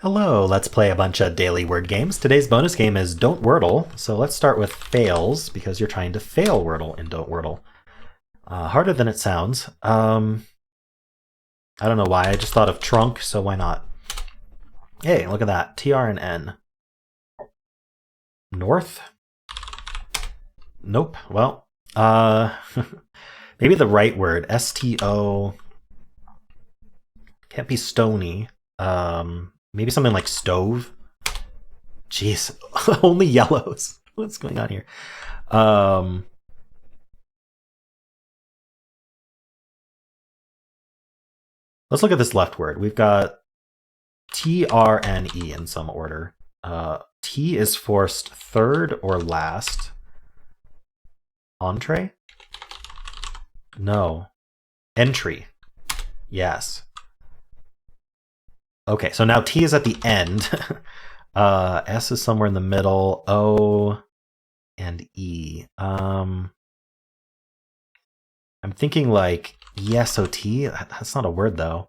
Hello, let's play a bunch of daily word games. Today's bonus game is Don't Wordle. So let's start with fails because you're trying to fail Wordle in Don't Wordle. Harder than it sounds. I don't know why, I just thought of trunk, so why not? Hey, look at that. TR and N. North? Nope. Well, maybe the right word. STO. Can't be stony. Maybe something like stove. Jeez, only yellows. What's going on here? Let's look at this left word. We've got T, R, N, E in some order. T is forced third or last. Entree? No. Entry. Yes. Okay, so now T is at the end. S is somewhere in the middle. O and E. I'm thinking like ESOT. That's not a word though.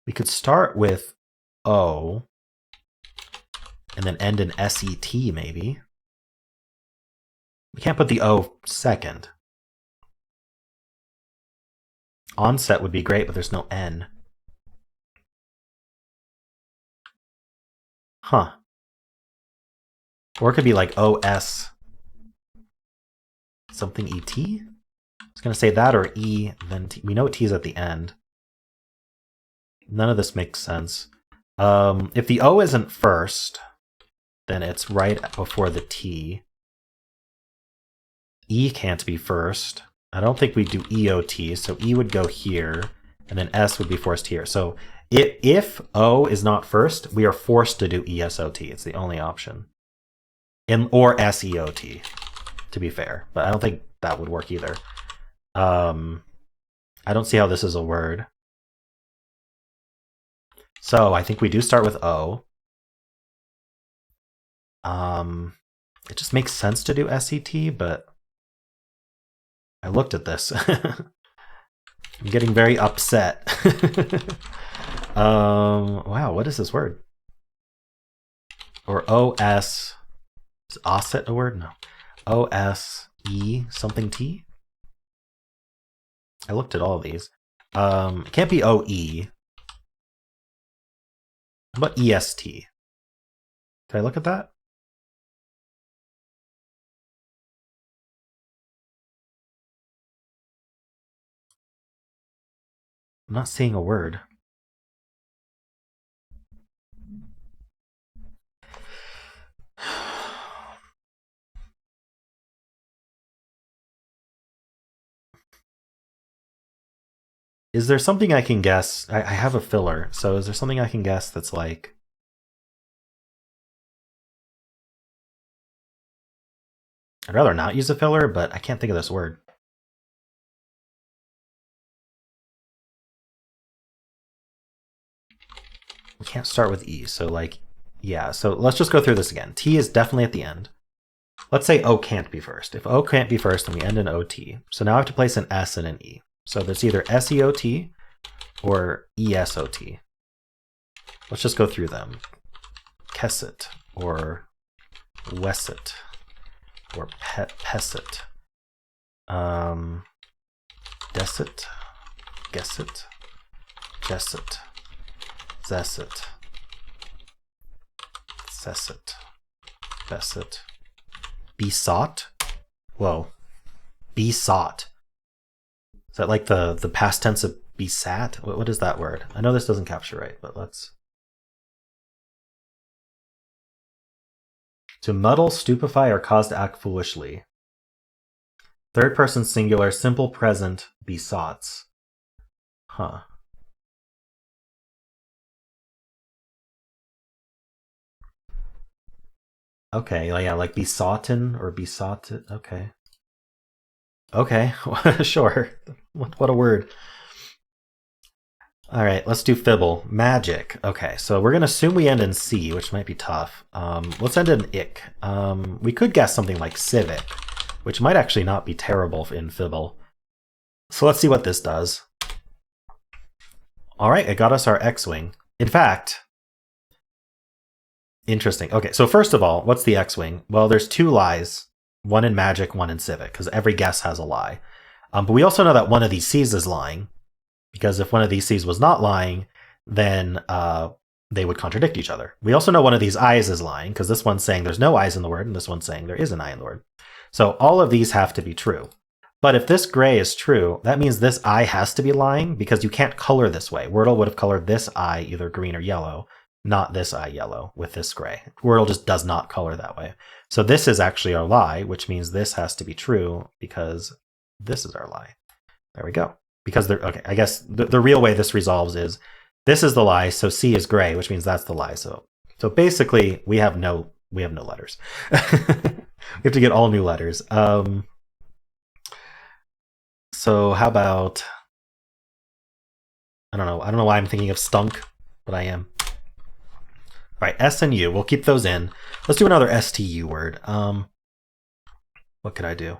We could start with O and then end in SET maybe. We can't put the O second. Onset would be great, but there's no N. Huh. Or it could be like OS something ET? I was going to say that or E, then T. We know T is at the end. None of this makes sense. If the O isn't first, then it's right before the T. E can't be first. I don't think we do EOT, so E would go here, and then S would be forced here. So if O is not first, we are forced to do ESOT. It's the only option. Or SEOT, to be fair. But I don't think that would work either. I don't see how this is a word. So I think we do start with O. It just makes sense to do SET, but I looked at this. I'm getting very upset. Wow, what is this word? Or OS. Is osset a word? No. OSE something T? I looked at all of these. It can't be OE. How about EST? Did I look at that? I'm not seeing a word. Is there something I can guess? I have a filler, so is there something I can guess that's like... I'd rather not use a filler, but I can't think of this word. We can't start with E, so like, yeah, so let's just go through this again. T is definitely at the end. Let's say O can't be first. If O can't be first, then we end in OT. So now I have to place an S and an E. So there's either SEOT or ESOT. Let's just go through them. Kesset or Wesset or Pesset. Desit, Gesset, Jesset, Zesset, Sesset, Besset, Besought? Whoa. Besought. Is that like the past tense of besat? What is that word? I know this doesn't capture right, but let's... To muddle, stupefy, or cause to act foolishly. Third person singular, simple present, besoughts. Huh. Okay, yeah, like besoughten or besoughted. Okay. Okay, sure. What a word. All right, let's do Fibble. Magic. Okay, so we're going to assume we end in C, which might be tough. Let's end in ick. We could guess something like civic, which might actually not be terrible in Fibble. So let's see what this does. All right, it got us our X-Wing. In fact, interesting. Okay, so first of all, what's the X-Wing? Well, there's two lies, one in Magic, one in Civic, because every guess has a lie. But we also know that one of these C's is lying, because if one of these C's was not lying, then they would contradict each other. We also know one of these I's is lying, because this one's saying there's no I's in the word, and this one's saying there is an I in the word. So all of these have to be true. But if this gray is true, that means this I has to be lying, because you can't color this way. Wordle would have colored this I either green or yellow, not this I yellow with this gray. Wordle just does not color that way. So this is actually our lie, which means this has to be true because this is our lie. There we go. Because okay, I guess the real way this resolves is this is the lie, so C is gray, which means that's the lie. So basically we have no letters. We have to get all new letters. So how about, I don't know why I'm thinking of stunk, but I am. All right, S and U, we'll keep those in. Let's do another STU word. What could I do?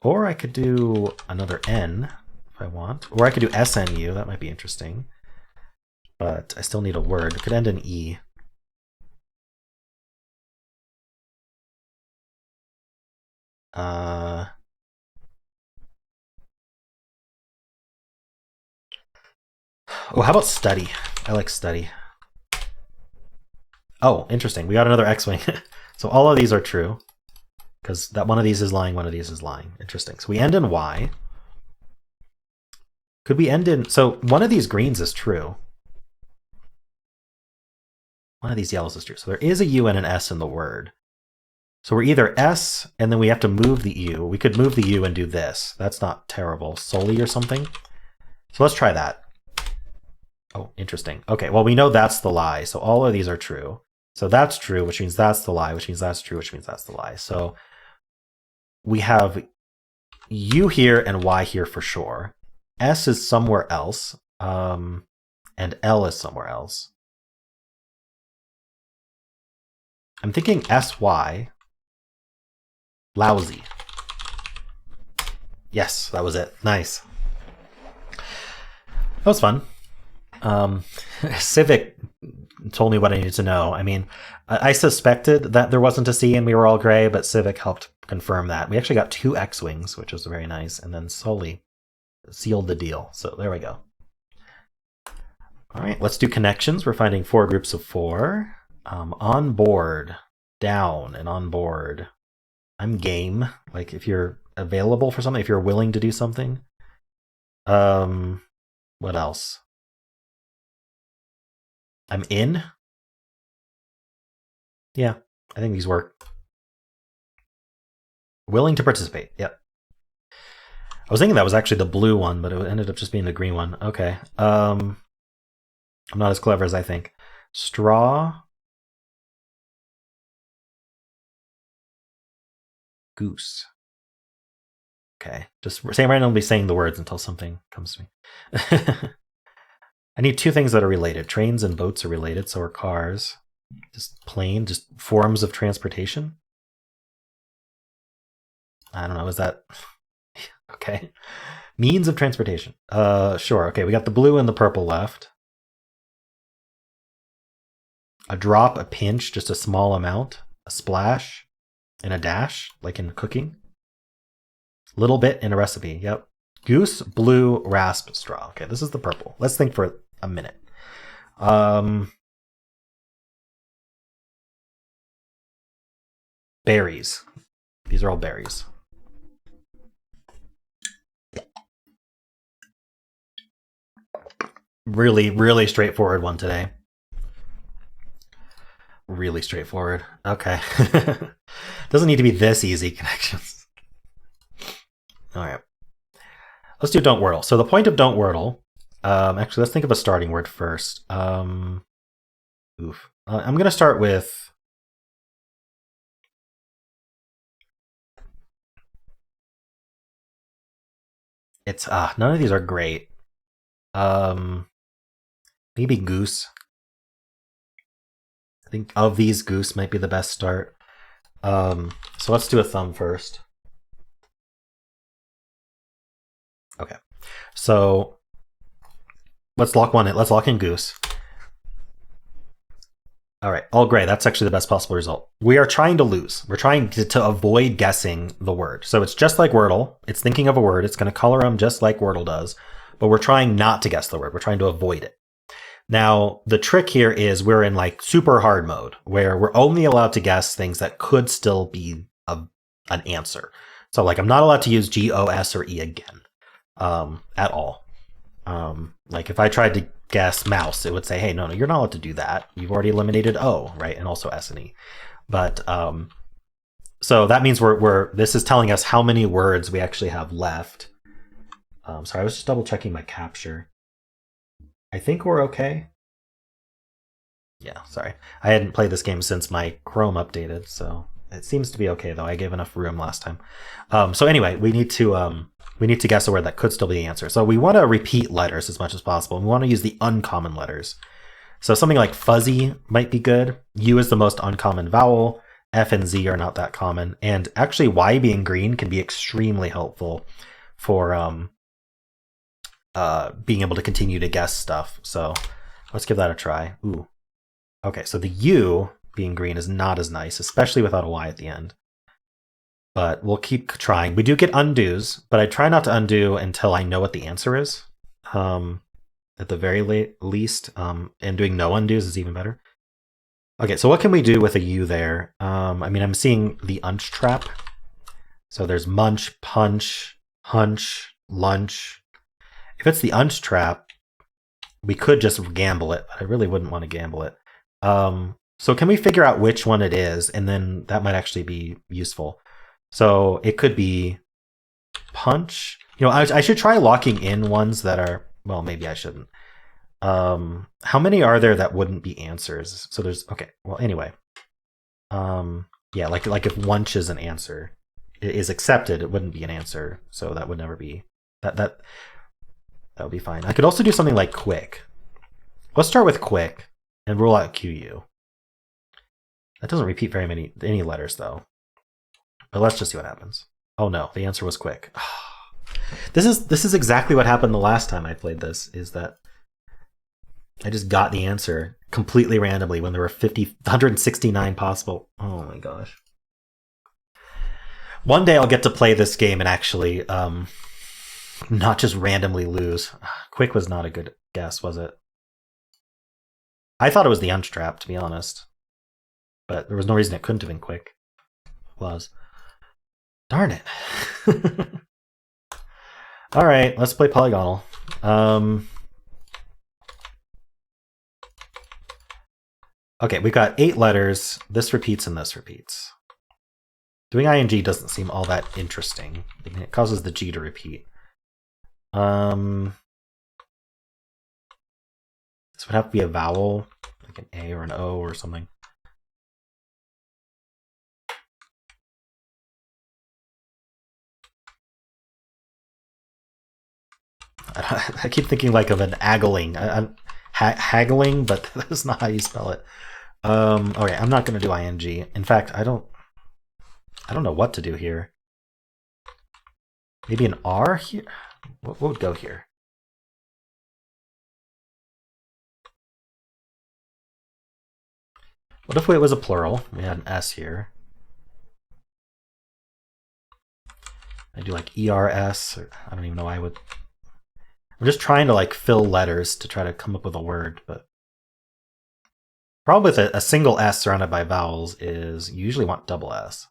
Or I could do another N if I want. Or I could do SNU, that might be interesting. But I still need a word. It could end in E. Oh, how about study? I like study. Oh, interesting. We got another X-Wing. So all of these are true. Because that one of these is lying, one of these is lying. Interesting. So we end in Y. Could we end in... So one of these greens is true. One of these yellows is true. So there is a U and an S in the word. So we're either S, and then we have to move the U. We could move the U and do this. That's not terrible. Solely or something. So let's try that. Oh, interesting. Okay, well, we know that's the lie. So all of these are true. So that's true, which means that's the lie, which means that's true, which means that's the lie. So we have U here and Y here for sure. S is somewhere else, and L is somewhere else. I'm thinking SY. Lousy. Yes, that was it. Nice. That was fun. Civic told me what I needed to know. I mean, I suspected that there wasn't a C and we were all gray, but Civic helped confirm that. We actually got 2 X-Wings, which was very nice, and then Sully sealed the deal. So there we go. All right, let's do connections. We're finding 4 groups of 4. On board, down, and on board. I'm game. Like if you're available for something, if you're willing to do something. What else? I'm in. Yeah, I think these work. Willing to participate. Yep. I was thinking that was actually the blue one, but it ended up just being the green one. Okay. I'm not as clever as I think. Straw. Goose. Okay. Just randomly saying the words until something comes to me. I need 2 things that are related. Trains and boats are related, so are cars. Just plain, just forms of transportation. I don't know, is that... Okay. Means of transportation. Sure. Okay, we got the blue and the purple left. A drop, a pinch, just a small amount. A splash, and a dash, like in cooking. Little bit in a recipe, yep. Goose, blue, rasp, straw. Okay, this is the purple. Let's think for a minute. Berries. These are all berries. Really, really straightforward one today. Really straightforward. Okay. Doesn't need to be this easy, connections. All right. Let's do don't wordle. So the point of don't wordle, actually, let's think of a starting word first. I'm going to start with... It's, none of these are great. Maybe goose. I think of these, goose might be the best start. So let's do a thumb first. Okay. So let's lock one in. Let's lock in goose. All right, all gray. That's actually the best possible result. We are trying to lose. We're trying to avoid guessing the word. So it's just like Wordle. It's thinking of a word. It's going to color them just like Wordle does. But we're trying not to guess the word. We're trying to avoid it. Now, the trick here is we're in like super hard mode where we're only allowed to guess things that could still be an answer. So like I'm not allowed to use G, O, S, or E again at all. Like if I tried to guess mouse, it would say, hey, no, you're not allowed to do that. You've already eliminated O, right? And also S and E. But so that means this is telling us how many words we actually have left. Sorry, I was just double checking my capture. I think we're okay. Yeah, sorry. I hadn't played this game since my Chrome updated, so it seems to be okay though. I gave enough room last time. So anyway, we need to guess a word that could still be the answer. So we want to repeat letters as much as possible. We want to use the uncommon letters. So something like fuzzy might be good. U is the most uncommon vowel. F and Z are not that common. And actually Y being green can be extremely helpful for being able to continue to guess stuff. So let's give that a try. Ooh. Okay, so the U being green is not as nice, especially without a Y at the end. But we'll keep trying. We do get undos, but I try not to undo until I know what the answer is. At the very least, and doing no undos is even better. Okay, so what can we do with a U there? I mean, I'm seeing the unch trap. So there's munch, punch, hunch, lunch. If it's the unch trap, we could just gamble it, but I really wouldn't want to gamble it. So can we figure out which one it is? And then that might actually be useful. So it could be punch. You know, I should try locking in ones that are, well, maybe I shouldn't. How many are there that wouldn't be answers? So there's, okay, well, anyway. Yeah, like if wunch is an answer, it is accepted, it wouldn't be an answer. So that would never be, that would be fine. I could also do something like quick. Let's start with quick and rule out QU. That doesn't repeat any letters though. But let's just see what happens. Oh no, the answer was quick. This is exactly what happened the last time I played this, is that I just got the answer completely randomly when there were 169 possible. Oh my gosh. One day I'll get to play this game and actually not just randomly lose. Quick was not a good guess, was it? I thought it was the unch trap, to be honest. But there was no reason it couldn't have been quick. It was. Darn it. All right, let's play Polygonle. Okay, we've got 8 letters. This repeats and this repeats. Doing ing doesn't seem all that interesting. It causes the G to repeat. This would have to be a vowel, like an A or an O or something. I keep thinking like of an haggling, haggling, but that's not how you spell it. Okay, I'm not going to do ing. In fact, I don't know what to do here. Maybe an R here. What would go here? What if it was a plural? We had an S here. I do like ERS. Or I don't even know why I would. I'm just trying to like fill letters to try to come up with a word, but problem with a single S surrounded by vowels is you usually want double S.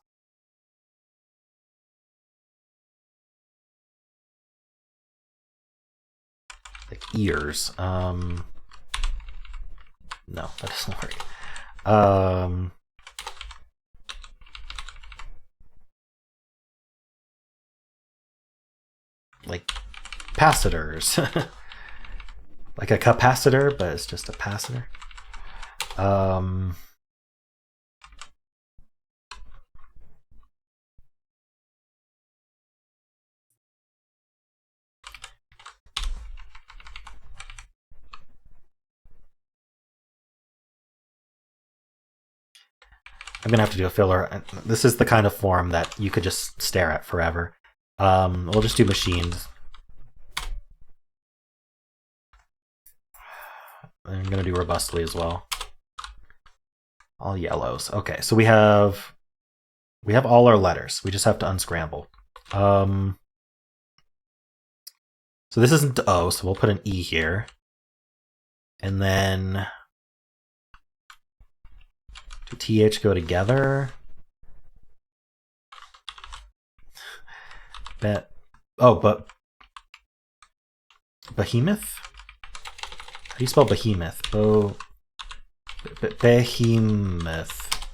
Like ears. No, that doesn't work. Like capacitors. Like a capacitor, but it's just a capacitor. I'm gonna have to do a filler. This is the kind of form that you could just stare at forever. We'll just do machines. I'm gonna do robustly as well. All yellows. Okay, so we have all our letters. We just have to unscramble. So this isn't O, so we'll put an E here. And then do TH go together? But behemoth? How do you spell behemoth? Behemoth.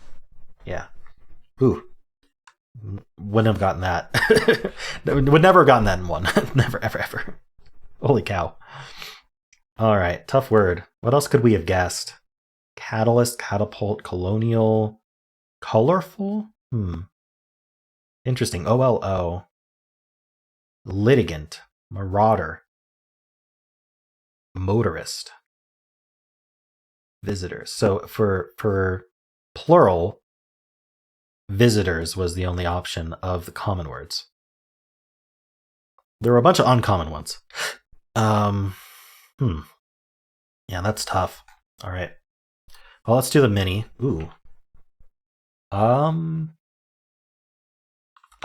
Yeah. Ooh. Wouldn't have gotten that. Would never have gotten that in one. Never, ever, ever. Holy cow. All right, tough word. What else could we have guessed? Catalyst, catapult, colonial, colorful? Interesting. OLO. Litigant, marauder, motorist, visitors. So for plural, visitors was the only option of the common words. There were a bunch of uncommon ones. Yeah, that's tough. All right. Well, let's do the mini. Ooh. A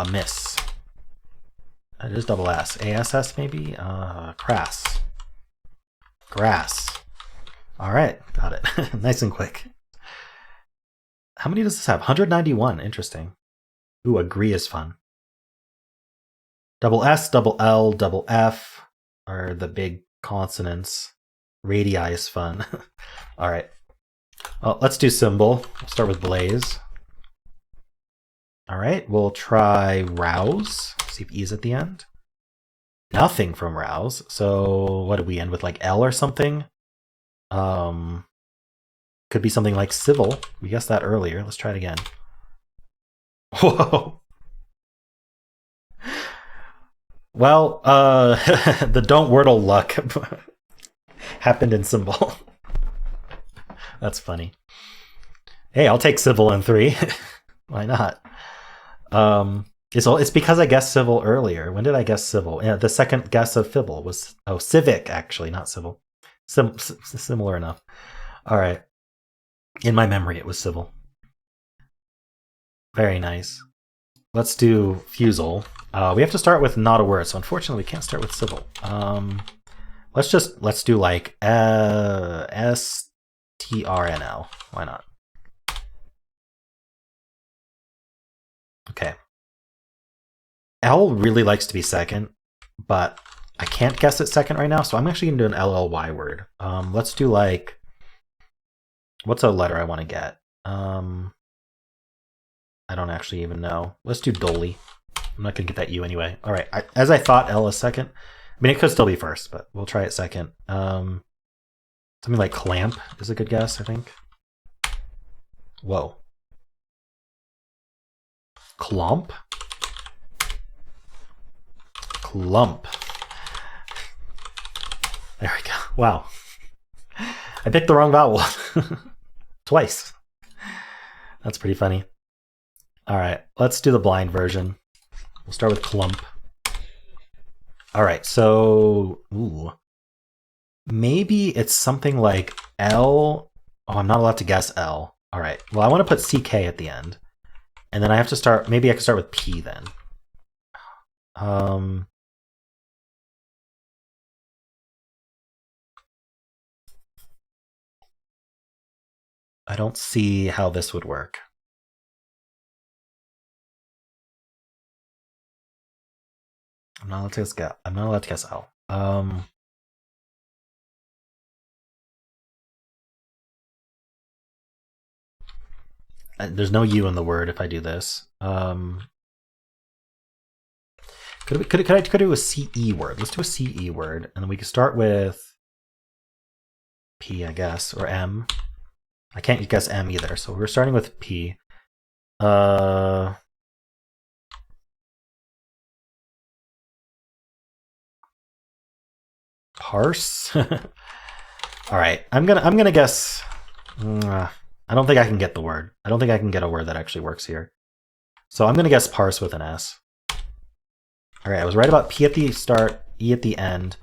miss. It is double S. ASS maybe? Crass. Grass. All right, got it. Nice and quick. How many does this have? 191. Interesting. Ooh, agree is fun. Double S, double L, double F are the big consonants. Radii is fun. All right. Well, let's do symbol. We'll start with blaze. All right, we'll try rouse. See if E is at the end. Nothing from rouse. So what did we end with? Like L or something? Could be something like civil. We guessed that earlier. Let's try it again. Whoa. Well, the don't Wordle luck happened in Symble. That's funny. Hey, I'll take civil in 3. Why not? It's because I guessed civil earlier. When did I guess civil? Yeah, the second guess of Fibble was civic, actually, not civil. Similar enough. All right. In my memory, it was civil. Very nice. Let's do Fusele. We have to start with not a word, so unfortunately, we can't start with civil. Let's do like STRNL. Why not? Okay. L really likes to be second, but I can't guess it second right now, so I'm actually gonna do an LLY word. Let's do like, what's a letter I want to get? I don't actually even know. Let's do Dolly. I'm not gonna get that U anyway. All right, as I thought, L is second. I mean, it could still be first, but we'll try it second. Something like clamp is a good guess, I think. Whoa. Clump? Clump. There we go. Wow. I picked the wrong vowel. Twice. That's pretty funny. All right, let's do the blind version. We'll start with clump. All right, so maybe it's something like L. Oh, I'm not allowed to guess L. All right, well, I want to put CK at the end. And then I have to start, maybe I can start with P then. I don't see how this would work. I'm not allowed to guess L. There's no U in the word if I do this. Could I do a CE word? Let's do a CE word, and then we can start with P, I guess, or M. I can't guess M either, so we're starting with P. Parse. All right, I'm gonna guess. I don't think I can get the word. I don't think I can get a word that actually works here. So I'm gonna guess parse with an S. All right, I was right about P at the start, E at the end.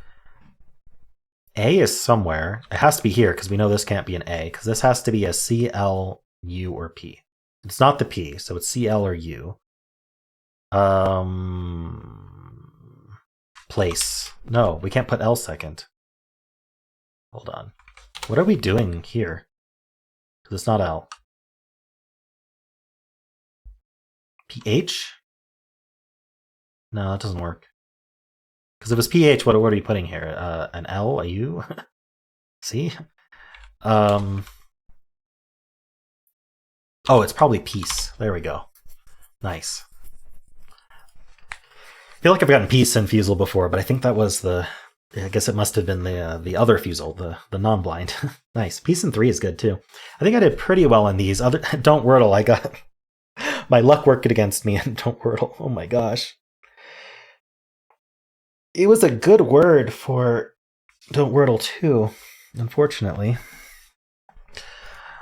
A is somewhere. It has to be here because we know this can't be an A because this has to be a C, L, U, or P. It's not the P, so it's C, L, or U. Place. No, we can't put L second. Hold on. What are we doing here? Because it's not L. PH? No, that doesn't work. Because if it was PH, what are you putting here? An L, a U? See? Oh, it's probably peace. There we go. Nice. I feel like I've gotten peace in Fusele before, but I think that was the... I guess it must have been the other Fusele, the non-blind. Nice. Peace in 3 is good, too. I think I did pretty well in these. Don't Wordle, I got... My luck worked against me in Don't Wordle. Oh my gosh. It was a good word for Don't Wordle, too, unfortunately.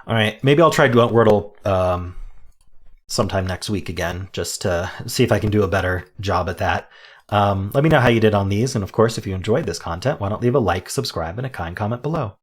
All right, maybe I'll try Don't Wordle sometime next week again, just to see if I can do a better job at that. Let me know how you did on these, and of course, if you enjoyed this content, why don't leave a like, subscribe, and a kind comment below.